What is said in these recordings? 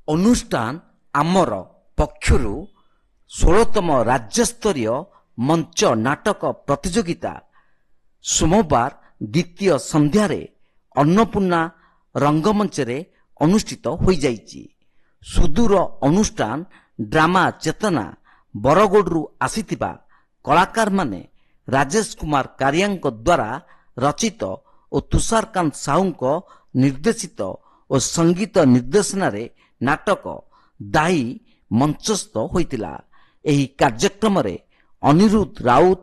ଅନୁଷ୍ଠାନ ଆମର ପକ୍ଷରୁ 16ତମ ରାଜ୍ୟସ୍ତରୀୟ ମଞ୍ଚ ନାଟକ ପ୍ରତିଯୋଗିତା ସୋମବାର ଦ୍ୱିତୀୟ ସନ୍ଧ୍ୟାରେ ଅନ୍ନପୂର୍ଣ୍ଣା ରଙ୍ଗମଞ୍ଚରେ ଅନୁଷ୍ଠିତ ହୋଇଯାଇଛି। ସୁଦୂର ଅନୁଷ୍ଠାନ ଡ୍ରାମା ଚେତନା ବରଗଡ଼ରୁ ଆସିଥିବା କଳାକାରମାନେ ରାଜେଶ କୁମାର କାରିଆଙ୍କ ଦ୍ୱାରା ରଚିତ ଓ ତୁଷାରକାନ୍ତ ସାହୁଙ୍କ ନିର୍ଦ୍ଦେଶିତ ଓ ସଙ୍ଗୀତ ନିର୍ଦ୍ଦେଶନାରେ ନାଟକ ଦାଇ ମଞ୍ଚସ୍ଥ ହୋଇଥିଲା। ଏହି କାର୍ଯ୍ୟକ୍ରମରେ ଅନିରୁଦ୍ଧ ରାଉତ,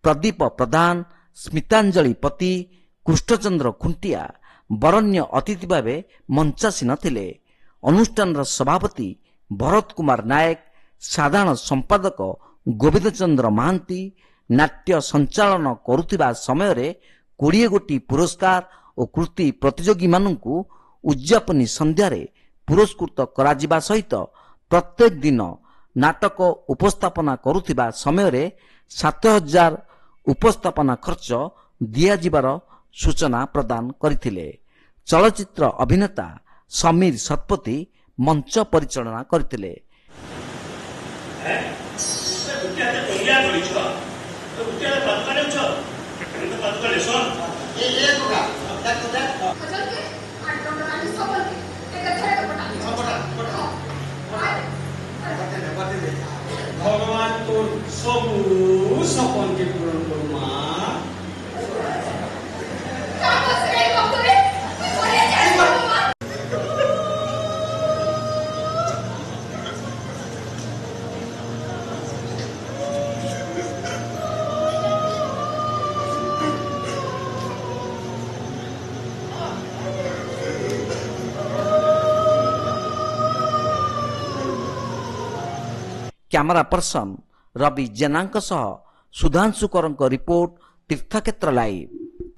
ପ୍ରଦୀପ ପ୍ରଧାନ, ସ୍ମିତାଞ୍ଜଳି ପତି, କୃଷ୍ଣଚନ୍ଦ୍ର ଖୁଣ୍ଟିଆ ବରଣ୍ୟ ଅତିଥି ଭାବେ ମଞ୍ଚାସୀନ ଥିଲେ। ଅନୁଷ୍ଠାନର ସଭାପତି ଭରତ କୁମାର ନାୟକ, ସାଧାରଣ ସମ୍ପାଦକ ଗୋବିନ୍ଦ ଚନ୍ଦ୍ର ମହାନ୍ତି ନାଟ୍ୟ ସଞ୍ଚାଳନ କରୁଥିବା ସମୟରେ 20 ଗୋଟି ପୁରସ୍କାର ଓ କୃତି ପ୍ରତିଯୋଗୀମାନଙ୍କୁ ଉଦ୍ଯାପନୀ ସନ୍ଧ୍ୟାରେ ପୁରସ୍କୃତ କରାଯିବା ସହିତ ପ୍ରତ୍ୟେକ ଦିନ ନାଟକ ଉପସ୍ଥାପନା କରୁଥିବା ସମୟରେ 7,000 ଉପସ୍ଥାପନା ଖର୍ଚ୍ଚ ଦିଆଯିବାର ସୂଚନା ପ୍ରଦାନ କରିଥିଲେ। ଚଳଚ୍ଚିତ୍ର ଅଭିନେତା ସମୀର ଶତପଥୀ ମଞ୍ଚ ପରିଚାଳନା କରିଥିଲେ। भगवान तो सबू सपन के पूरण करमा କ୍ୟାମେରା ପର୍ସନ ରବି ଜେନାଙ୍କ ସହ ସୁଧାଂଶୁ କରଙ୍କ ରିପୋର୍ଟ, ତୀର୍ଥକ୍ଷେତ୍ର ଲାଇଭ୍।